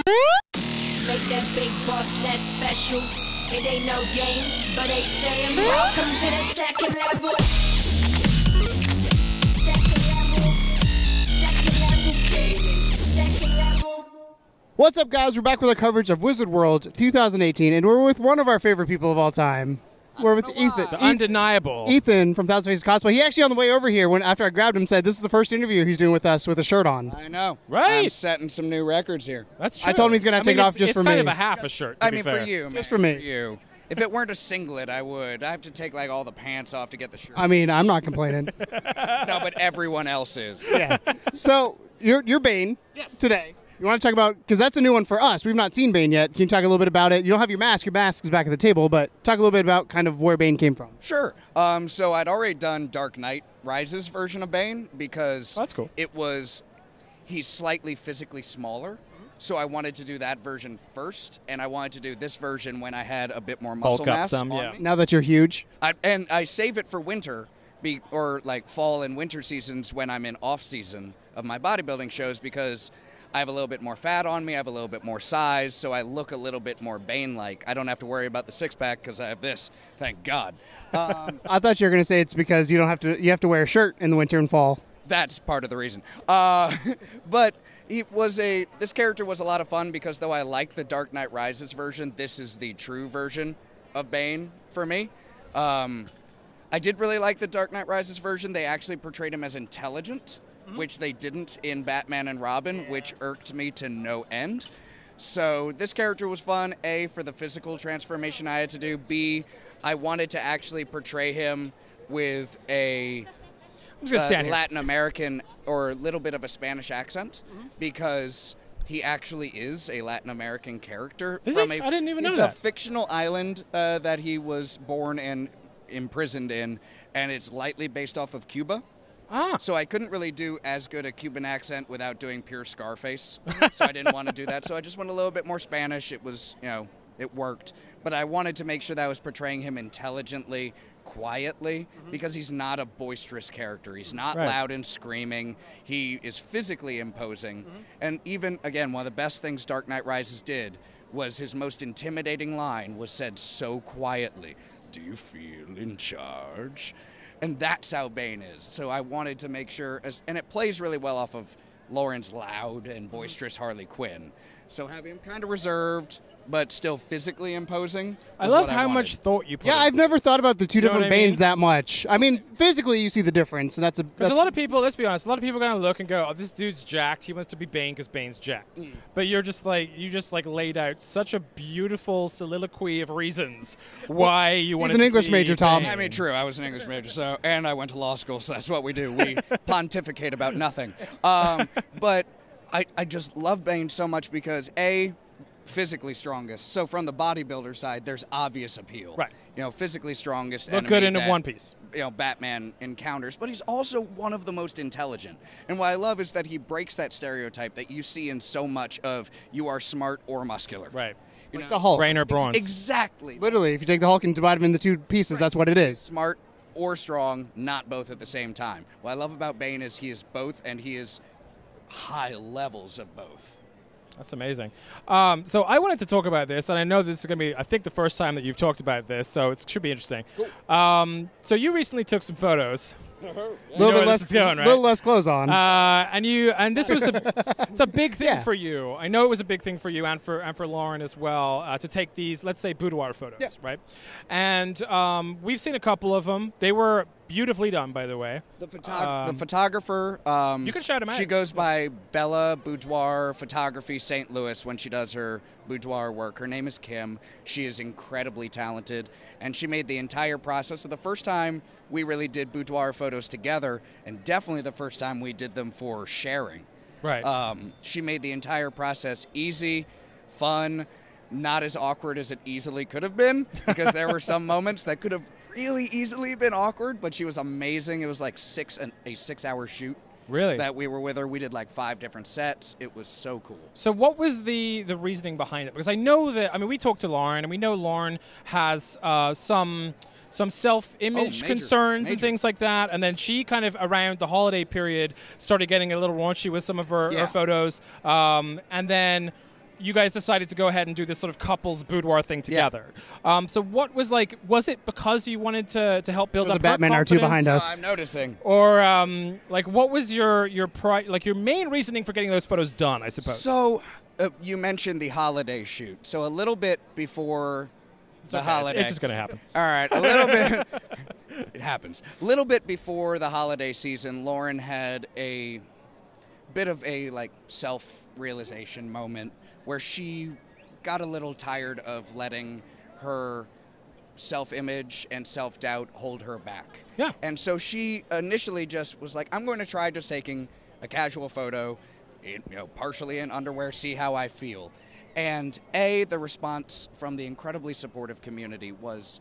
Make that big boss less special. It ain't no game, but they saying welcome to the second level. Second level. What's up, guys? We're back with our coverage of Wizard World 2018, and we're with one of our favorite people of all time. We're with Ethan. The undeniable. Ethan from Thousand Faces Cosplay. He actually on the way over here, after I grabbed him, said this is the first interview he's doing with us with a shirt on. I know. Right. I'm setting some new records here. That's true. I told him he's going to have to take it off just for me. It's kind of a half a shirt, to be fair. For you, man. Just for me. For you. If it weren't a singlet, I would. I have to take like all the pants off to get the shirt. I mean, I'm not complaining. No, but everyone else is. Yeah. So, you're Bane today. You want to talk about, because that's a new one for us. We've not seen Bane yet. Can you talk a little bit about it? You don't have your mask. Your mask is back at the table, but talk a little bit about kind of where Bane came from. Sure. So I'd already done Dark Knight Rises version of Bane because that's cool. He's slightly physically smaller. So I wanted to do that version first, and I wanted to do this version when I had a bit more muscle mass on me. Now that you're huge. And I save it for winter, or like fall and winter seasons when I'm in off-season of my bodybuilding shows, because I have a little bit more fat on me, I have a little bit more size, so I look a little bit more Bane-like. I don't have to worry about the six-pack because I have this, thank God. I thought you were going to say it's because you have to wear a shirt in the winter and fall. That's part of the reason. But this character was a lot of fun because though I like the Dark Knight Rises version, this is the true version of Bane for me. I did really like the Dark Knight Rises version. They actually portrayed him as intelligent, which they didn't in Batman and Robin, which irked me to no end. So this character was fun, A, for the physical transformation I had to do, B, I wanted to actually portray him with a Latin American or a little bit of a Spanish accent, because he actually is a Latin American character. I didn't even know that. It's a fictional island that he was born and imprisoned in, and it's lightly based off of Cuba. So I couldn't really do as good a Cuban accent without doing pure Scarface. So I didn't want to do that. So I just went a little bit more Spanish. It was, it worked. But I wanted to make sure that I was portraying him intelligently, quietly, because he's not a boisterous character. He's not loud and screaming. He is physically imposing. And even, again, one of the best things Dark Knight Rises did was his most intimidating line was said so quietly. Do you feel in charge? And that's how Bane is. So I wanted to make sure, and it plays really well off of Lauren's loud and boisterous Harley Quinn. So having him kind of reserved, but still physically imposing. I love how much thought you put into I've never thought about the two different Banes that much. I mean, physically you see the difference, and that's because a lot of people, let's be honest, a lot of people are gonna look and go, "Oh, this dude's jacked. He wants to be Bane because Bane's jacked." But you just laid out such a beautiful soliloquy of reasons why you want to. He's an English major, Tom. I mean, true. I was an English major, and I went to law school, so that's what we do. We pontificate about nothing. But I just love Bane so much because A, physically strongest. So from the bodybuilder side, there's obvious appeal. Right. Physically strongest. Look good in one piece. Batman encounters, but he's also one of the most intelligent. And what I love is that he breaks that stereotype that you see in so much of you are smart or muscular. Right. Like the Hulk. Brain or bronze. Exactly. Literally, if you take the Hulk and divide him into two pieces, that's what it is. Smart or strong, not both at the same time. What I love about Bane is he is both, and he is high levels of both. That's amazing. So I wanted to talk about this, and I know this is going to be, I think, the first time that you've talked about this, so it should be interesting. Cool. So you recently took some photos. A little less clothes on. And this was it's a big thing for you. I know it was a big thing for you and for Lauren as well to take these, let's say, boudoir photos, right? And we've seen a couple of them. They were beautifully done, by the way. The photographer. You can shout him out. She goes by Bella Boudoir Photography St. Louis when she does her boudoir work. Her name is Kim. She is incredibly talented, and she made the entire process. So the first time we really did boudoir photos together, and definitely the first time we did them for sharing. Right. She made the entire process easy, fun, not as awkward as it easily could have been, because there were some moments that could have really easily been awkward, but she was amazing. It was like a 6-hour shoot. Really? That we were with her. We did like 5 different sets. It was so cool. So what was the reasoning behind it? Because I know that, I mean, we talked to Lauren, and we know Lauren has some self-image concerns and things like that. And then she kind of, around the holiday period, started getting a little raunchy with some of her photos. And then you guys decided to go ahead and do this sort of couples boudoir thing together. So what was like? Was it because you wanted to help build up a Batman her R2 behind confidence? us. I'm noticing. Or like, what was your main reasoning for getting those photos done? I suppose. So you mentioned the holiday shoot. So a little bit before the holiday. It's just going to happen. All right, a little bit. It happens. A little bit before the holiday season, Lauren had a bit of a like self-realization moment where she got a little tired of letting her self-image and self-doubt hold her back. Yeah. And so she initially just was like, I'm going to try just taking a casual photo, partially in underwear, see how I feel. And the response from the incredibly supportive community was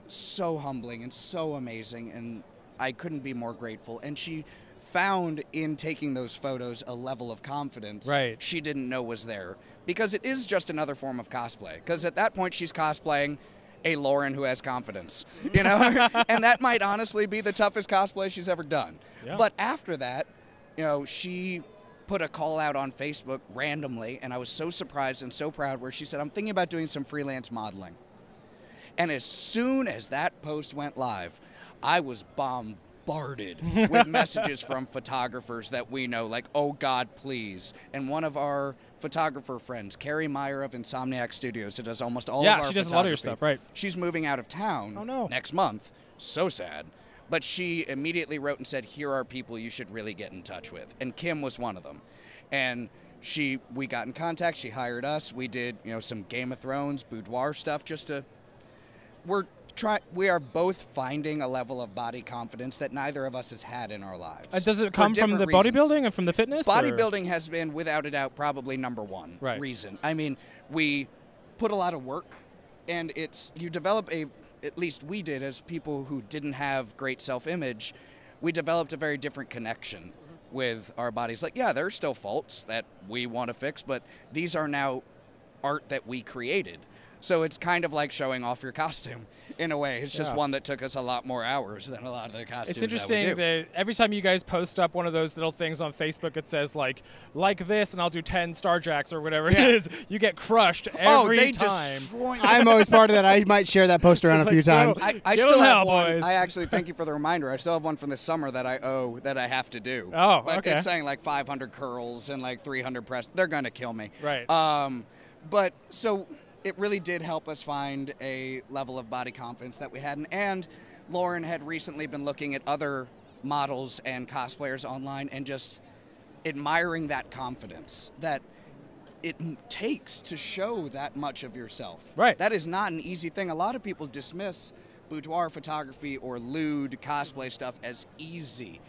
so humbling and so amazing, and I couldn't be more grateful. And she found in taking those photos a level of confidence she didn't know was there, because it is just another form of cosplay. Because at that point, she's cosplaying a Lauren who has confidence, and that might honestly be the toughest cosplay she's ever done. Yeah. But after that, she put a call out on Facebook randomly, and I was so surprised and so proud, where she said, I'm thinking about doing some freelance modeling. And as soon as that post went live, I was bombarded with messages from photographers that we know, like, oh God, please. And one of our photographer friends, Carrie Meyer of Insomniac Studios, who does almost all of our photography. Yeah, she does a lot of your stuff, right. She's moving out of town next month. So sad. But she immediately wrote and said, here are people you should really get in touch with. And Kim was one of them. And we got in contact. She hired us. We did, some Game of Thrones, boudoir stuff just to... We are both finding a level of body confidence that neither of us has had in our lives. Does it come from the bodybuilding and from the fitness? Bodybuilding has been, without a doubt, probably number one reason. I mean, we put a lot of work, and you develop at least we did, as people who didn't have great self-image, we developed a very different connection with our bodies. Like, yeah, there are still faults that we want to fix, but these are now art that we created. So it's kind of like showing off your costume in a way. It's just one that took us a lot more hours than a lot of the costumes. It's interesting that every time you guys post up one of those little things on Facebook, it says like this, and I'll do 10 Star Jacks or whatever it is. You get crushed every time. I'm always part of that. I might share that post around a few times. I still have one. Boys. I actually thank you for the reminder. I still have one from this summer that I have to do. Oh, but okay. It's saying like 500 curls and like 300 press. They're gonna kill me. Right. But so. It really did help us find a level of body confidence that we hadn't. And Lauren had recently been looking at other models and cosplayers online and just admiring that confidence that it takes to show that much of yourself. Right. That is not an easy thing. A lot of people dismiss boudoir photography or lewd cosplay stuff as easy.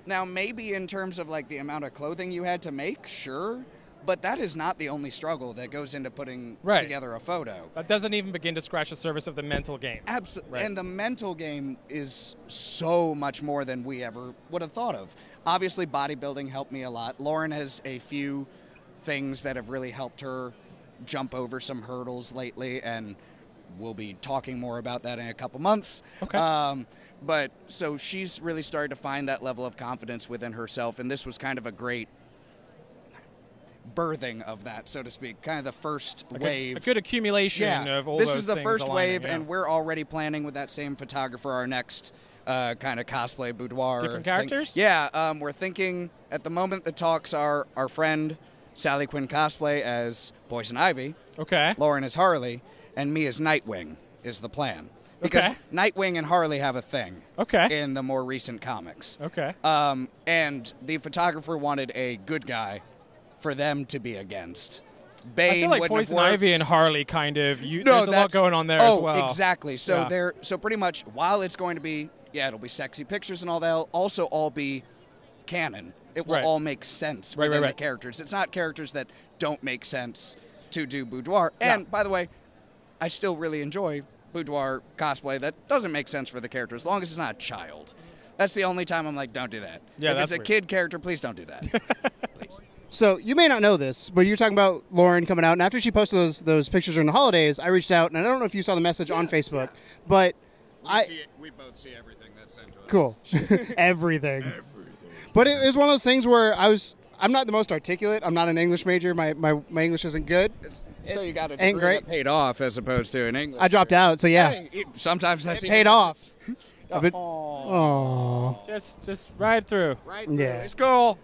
Now, maybe in terms of like the amount of clothing you had to make, sure. But that is not the only struggle that goes into putting together a photo. That doesn't even begin to scratch the surface of the mental game. Absolutely. And the mental game is so much more than we ever would have thought of. Obviously, bodybuilding helped me a lot. Lauren has a few things that have really helped her jump over some hurdles lately, and we'll be talking more about that in a couple months. Okay. But so she's really started to find that level of confidence within herself, and this was kind of a great birthing of that, so to speak, kind of the first wave. A good accumulation of all those things. This is the first aligning, wave, and we're already planning with that same photographer our next kind of cosplay boudoir. Different characters? Thing. Yeah, we're thinking, at the moment, the talks are our friend Sally Quinn Cosplay as Poison Ivy. Okay. Lauren as Harley, and me as Nightwing is the plan. Because Nightwing and Harley have a thing in the more recent comics. Okay. And the photographer wanted a good guy for them to be against. Bane I feel like Poison Ivy and Harley kind of, there's a lot going on there as well. Oh, exactly. So so pretty much, while it's going to be, it'll be sexy pictures and all that, it'll also all be canon. It will all make sense within the characters. It's not characters that don't make sense to do boudoir. And, by the way, I still really enjoy boudoir cosplay that doesn't make sense for the character, as long as it's not a child. That's the only time I'm like, don't do that. Yeah, if it's a kid character, please don't do that. Please. So you may not know this, but you're talking about Lauren coming out, and after she posted those pictures during the holidays, I reached out, and I don't know if you saw the message on Facebook, but we both see everything that's sent to us. Cool. Everything. But it was one of those things where I I'm not the most articulate. I'm not an English major. My English isn't good. So you got a Ain't degree great. that paid off as opposed to an English. I dropped out, so yeah. Hey, sometimes that's It paid off. Oh. Just ride through. Right through. Yeah. It's cool.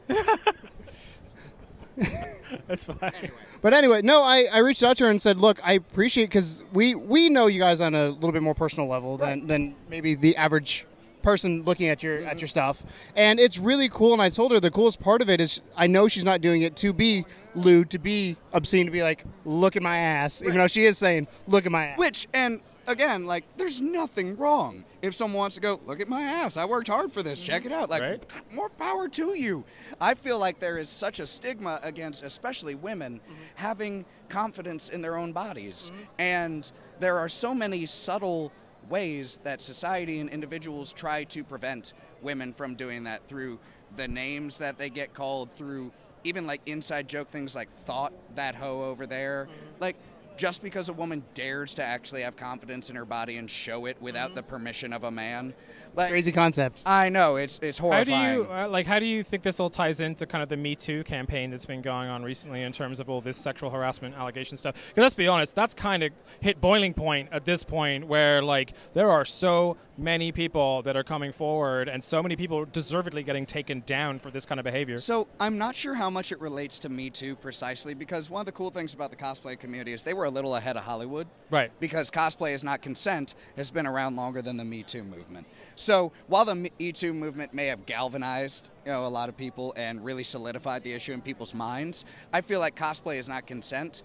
That's fine. Anyway. But anyway, no, I reached out to her and said, look, I appreciate, because we know you guys on a little bit more personal level than maybe the average person looking at your stuff, and it's really cool. And I told her the coolest part of it is I know she's not doing it to be lewd, to be obscene, to be like, look at my ass, even though she is saying, look at my ass. Which, and again, like, there's nothing wrong if someone wants to go, look at my ass, I worked hard for this, check it out. Like, more power to you. I feel like there is such a stigma against, especially women, having confidence in their own bodies. And there are so many subtle ways that society and individuals try to prevent women from doing that, through the names that they get called, through even like inside joke things like thought that hoe over there. Like, just because a woman dares to actually have confidence in her body and show it without the permission of a man. Like, Crazy concept. I know, it's horrifying. How do you think this all ties into kind of the Me Too campaign that's been going on recently in terms of all this sexual harassment allegation stuff? Because let's be honest, that's kind of hit boiling point at this point, where like there are so many people that are coming forward and so many people deservedly getting taken down for this kind of behavior. So I'm not sure how much it relates to Me Too precisely, because one of the cool things about the cosplay community is they were a little ahead of Hollywood. Right. Because cosplay is not consent has been around longer than the Me Too movement. So while the Me Too movement may have galvanized, a lot of people and really solidified the issue in people's minds, I feel like cosplay is not consent,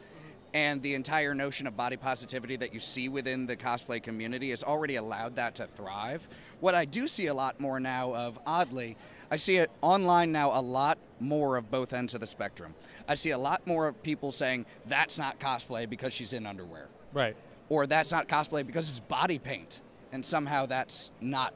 and the entire notion of body positivity that you see within the cosplay community has already allowed that to thrive. What I do see a lot more now of, oddly, I see it online now a lot more of both ends of the spectrum. I see a lot more of people saying, that's not cosplay because she's in underwear. Right. Or that's not cosplay because it's body paint, and somehow that's not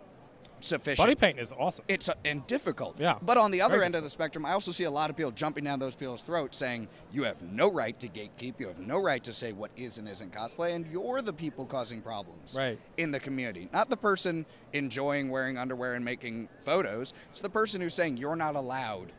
sufficient. Body paint is awesome. It's and difficult. Yeah. But on the other Very end of the spectrum, I also see a lot of people jumping down those people's throats saying, you have no right to gatekeep, you have no right to say what is and isn't cosplay, and you're the people causing problems in the community. Not the person enjoying wearing underwear and making photos. It's the person who's saying you're not allowed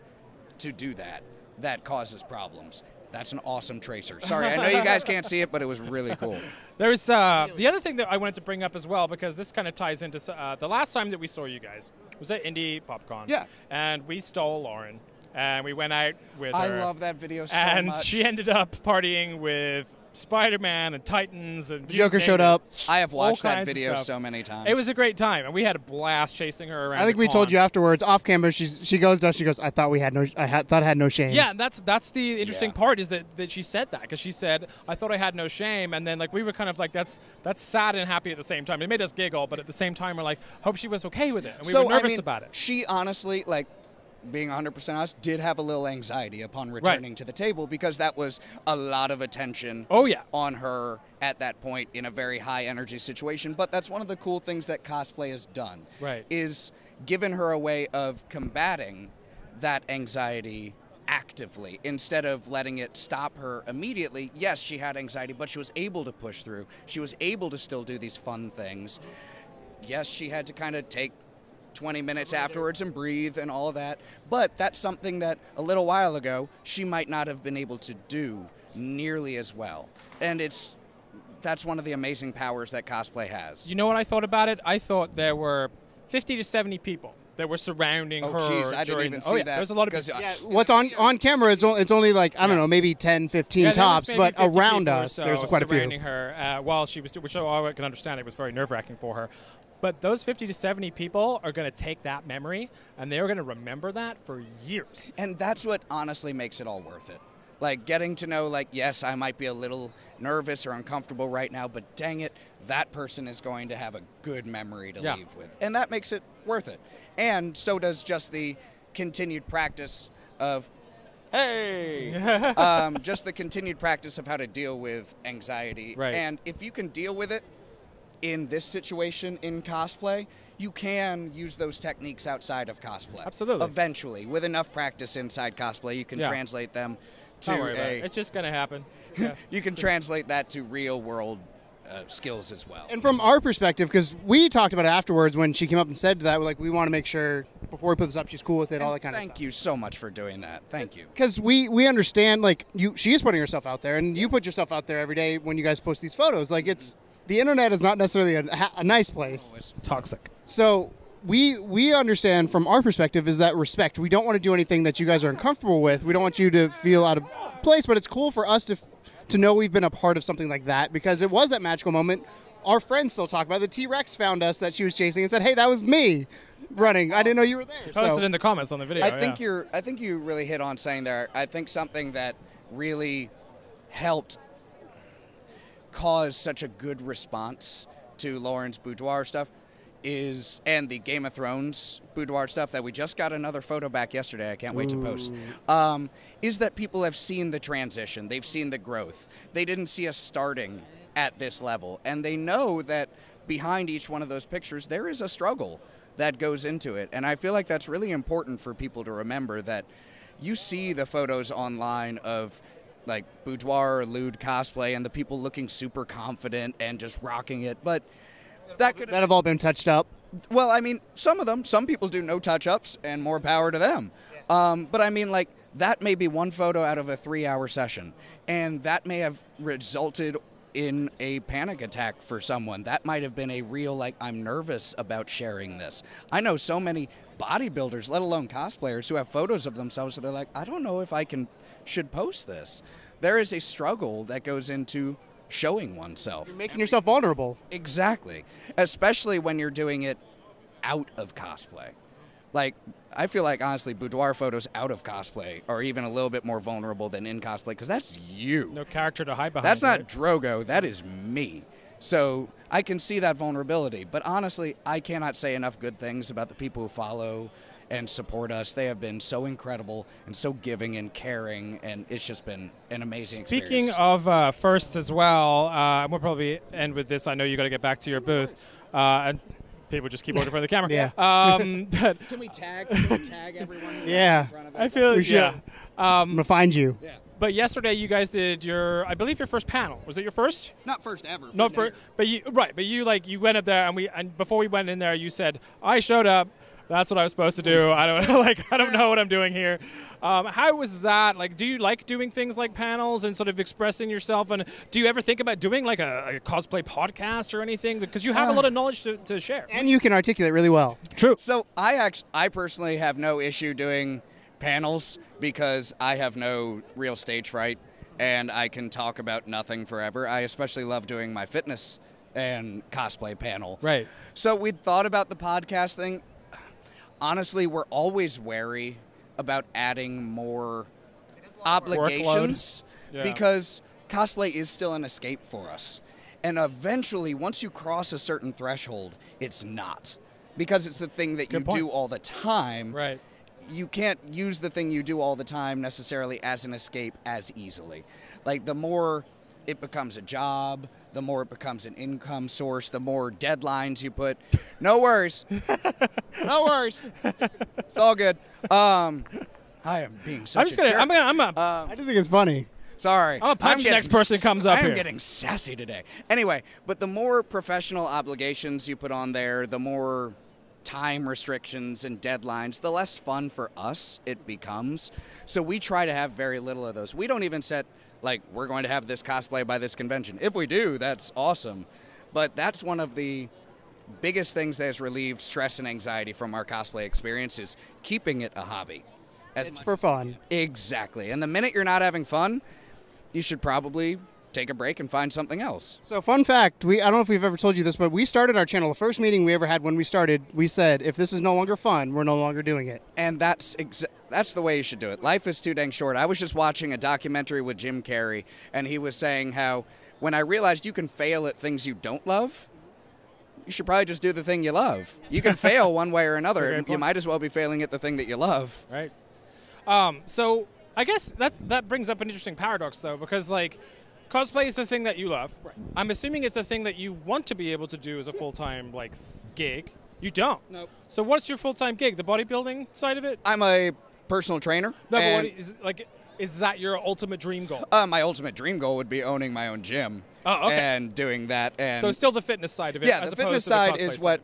to do that causes problems. That's an awesome tracer. Sorry, I know you guys can't see it, but it was really cool. There's the other thing that I wanted to bring up as well, because this kind of ties into the last time that we saw you guys was at Indie PopCon. Yeah. And we stole Lauren, and we went out with her. I love that video so much. And she ended up partying with Spider-Man and Titans, and Joker showed up. I have watched that kinds of video stuff. so many times. It was a great time, and we had a blast chasing her around. I think the we con. told you afterwards, off camera. She goes to us. She goes, I thought I had no shame. Yeah, that's the interesting part, is that she said that, because she said, I thought I had no shame, and then like we were kind of like, that's sad and happy at the same time. It made us giggle, but at the same time we're like, hope she was okay with it, and we were nervous about it. She honestly, like, being 100% honest, did have a little anxiety upon returning to the table, because that was a lot of attention on her at that point in a very high energy situation. But that's one of the cool things that cosplay has done, is given her a way of combating that anxiety actively instead of letting it stop her immediately. Yes, she had anxiety, but she was able to push through. She was able to still do these fun things. Yes, she had to kind of take 20 minutes afterwards and breathe and all of that, but that's something that a little while ago she might not have been able to do nearly as well. And that's one of the amazing powers that cosplay has. You know what I thought about it? I thought there were 50 to 70 people that were surrounding her. Oh, jeez, I didn't even see that. There's a lot of people. Yeah, what's on camera, it's only like, I don't know, maybe 10, 15 tops, but around us, there's quite a few. Surrounding her while she was, which I can understand, it was very nerve-wracking for her. But those 50 to 70 people are going to take that memory, and they're going to remember that for years. And that's what honestly makes it all worth it. Like, getting to know, like, yes, I might be a little nervous or uncomfortable right now, but dang it, that person is going to have a good memory to leave with. And that makes it worth it. And so does just the continued practice of, just the continued practice of how to deal with anxiety. Right. And if you can deal with it in this situation in cosplay, you can use those techniques outside of cosplay. Absolutely. Eventually, with enough practice inside cosplay, you can translate them to Don't worry about it. It's just going to happen. Yeah. You can translate that to real world skills as well. And from our perspective, because we talked about it afterwards when she came up and said that, we're like, we want to make sure before we put this up, she's cool with it, all that kind of stuff. Thank you so much for doing that. Thank you. Because we understand, like, she is putting herself out there, and you put yourself out there every day when you guys post these photos. Like, the internet is not necessarily a nice place. It's toxic. So we understand from our perspective is that respect. We don't want to do anything that you guys are uncomfortable with. We don't want you to feel out of place, but it's cool for us to know we've been a part of something like that, because it was that magical moment. Our friends still talk about it. The T-Rex found us that she was chasing and said, "Hey, that was me running. I didn't know you were there." Posted in the comments on the video. I think you really hit on saying there. I think something that really helped cause such a good response to Lauren's boudoir stuff and the Game of Thrones boudoir stuff that we just got another photo back yesterday. I can't wait to post. Is that people have seen the transition. They've seen the growth. They didn't see us starting at this level. And they know that behind each one of those pictures, there is a struggle that goes into it. And I feel like that's really important for people to remember, that you see the photos online of like boudoir or lewd cosplay and the people looking super confident and just rocking it. But that have all been touched up. Well, I mean, some people do no touch-ups, and more power to them. But I mean, like, that may be one photo out of a 3-hour session, and that may have resulted in a panic attack for someone. That might have been a real, like, I'm nervous about sharing this. I know so many bodybuilders, let alone cosplayers, who have photos of themselves, so they're like, I don't know if I should post this. There is a struggle that goes into showing oneself. You're making yourself vulnerable. Exactly. Especially when you're doing it out of cosplay. Like, I feel like, honestly, boudoir photos out of cosplay are even a little bit more vulnerable than in cosplay, because that's you. No character to hide behind. That's not Drogo. That is me. So I can see that vulnerability. But honestly, I cannot say enough good things about the people who follow and support us. They have been so incredible and so giving and caring, and it's just been an amazing experience. Speaking of firsts as well, we'll probably end with this. I know you got to get back to your booth, and people just keep looking for the camera. Yeah. But can we tag everyone? Yeah. I feel we should. Yeah. I'm gonna find you. Yeah. But yesterday you guys did I believe your first panel. Was it your first? Not first ever. Not first, but you went up there and before we went in there you said, I showed up. That's what I was supposed to do. I don't know what I'm doing here. How was that? Like, do you like doing things like panels and sort of expressing yourself? And do you ever think about doing like a cosplay podcast or anything? Because you have a lot of knowledge to share. And you can articulate really well. True. So I personally have no issue doing panels because I have no real stage fright and I can talk about nothing forever. I especially love doing my fitness and cosplay panel. Right. So we'd thought about the podcast thing. Honestly, we're always wary about adding more obligations because cosplay is still an escape for us. And eventually, once you cross a certain threshold, it's not. Because it's the thing that you do all the time. Right. You can't use the thing you do all the time necessarily as an escape as easily. Like, the more it becomes a job, the more it becomes an income source, the more deadlines you put. No worries. No worries. It's all good. I am being such a jerk. I just think it's funny. Sorry. I'm going to punch the next person that comes up here. I'm getting sassy today. Anyway, but the more professional obligations you put on there, the more time restrictions and deadlines, the less fun for us it becomes. So we try to have very little of those. We don't even set, like, we're going to have this cosplay by this convention. If we do, that's awesome. But that's one of the biggest things that has relieved stress and anxiety from our cosplay experience is keeping it a hobby. It's for fun. Exactly. And the minute you're not having fun, you should probably take a break and find something else. So, fun fact, I don't know if we've ever told you this, but we started our channel. The first meeting we ever had when we started, we said, if this is no longer fun, we're no longer doing it. And that's the way you should do it. Life is too dang short. I was just watching a documentary with Jim Carrey, and he was saying how when I realized you can fail at things you don't love, you should probably just do the thing you love. You can fail one way or another, and you might as well be failing at the thing that you love. Right. So I guess that brings up an interesting paradox, though, because, like, cosplay is the thing that you love. Right. I'm assuming it's the thing that you want to be able to do as a full-time, like, gig. You don't. Nope. So what's your full-time gig? The bodybuilding side of it? I'm a personal trainer. No, but Is that your ultimate dream goal? My ultimate dream goal would be owning my own gym. Oh, okay. And doing that. And so it's still the fitness side of it. Yeah, as the opposed fitness to the side cosplay is side. what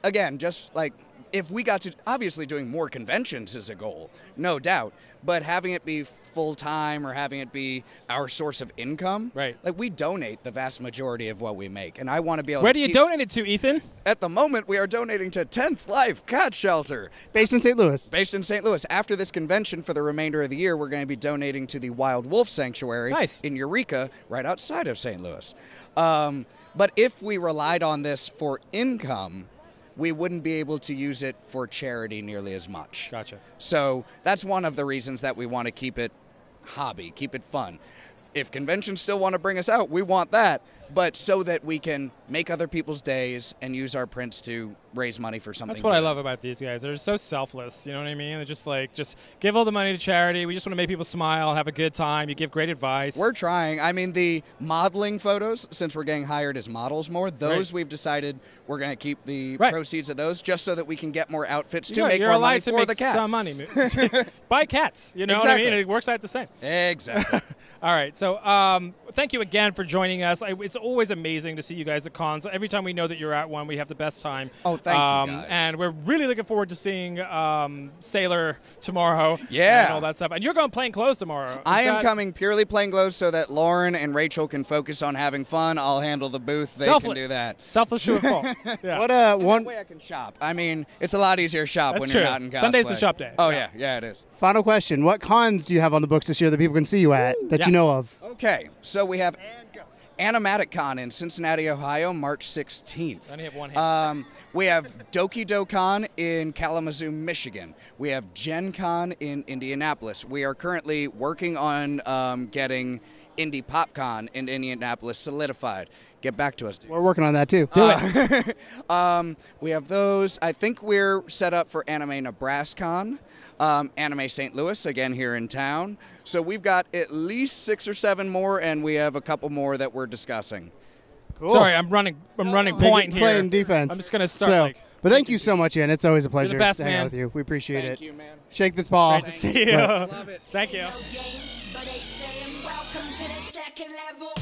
again, just like if we got to, obviously doing more conventions is a goal, no doubt, but having it be full-time or having it be our source of income, right? Like we donate the vast majority of what we make, and I want to be able Where to do you donate it to, Ethan? At the moment, we are donating to 10th Life Cat Shelter. Based in St. Louis. Based in St. Louis. After this convention, for the remainder of the year, we're going to be donating to the Wild Wolf Sanctuary in Eureka, right outside of St. Louis. But if we relied on this for income, we wouldn't be able to use it for charity nearly as much. Gotcha. So that's one of the reasons that we want to keep it hobby, keep it fun. If conventions still want to bring us out, we want that, but so that we can make other people's days and use our prints to raise money for something. That's what I love about these guys. They're so selfless, you know what I mean? They're just like, just give all the money to charity. We just want to make people smile, have a good time. You give great advice. We're trying. I mean, the modeling photos, since we're getting hired as models more, those we've decided we're going to keep the proceeds of those just so that we can get more outfits to make more money for the cats. Some money. Buy cats, you know what I mean? It works out the same. Exactly. All right, so thank you again for joining us. It's always amazing to see you guys at cons. Every time we know that you're at one, we have the best time. Oh, thank you, guys. And we're really looking forward to seeing Sailor tomorrow. Yeah. And all that stuff. And you're going plain clothes tomorrow. I am coming purely plain clothes so that Lauren and Rachel can focus on having fun. I'll handle the booth. They can do that. Selfless to a fault. Yeah. What one way I can shop. I mean, it's a lot easier to shop when you're not in cosplay. Sunday's the shop day. Oh, yeah, it is. Final question. What cons do you have on the books this year that people can see you at that you know of? Okay, so we have Animatic Con in Cincinnati, Ohio, March 16th. I only have one hand. We have Doki Do Con in Kalamazoo, Michigan. We have Gen Con in Indianapolis. We are currently working on getting Indie Pop Con in Indianapolis solidified. Get back to us, dude. We're working on that too. Do it. We have those. I think we're set up for Anime Nebraska. Anime St. Louis, again here in town. So we've got at least 6 or 7 more, and we have a couple more that we're discussing. Cool. Sorry, I'm running point here. Playing defense. I'm just going to start. But thank you so much, Ian. It's always a pleasure You're the best, to hang man. out with you. We appreciate it. Thank you, man. Shake this paw. Great to see you. Love it. Thank you. But they saying welcome to the second level.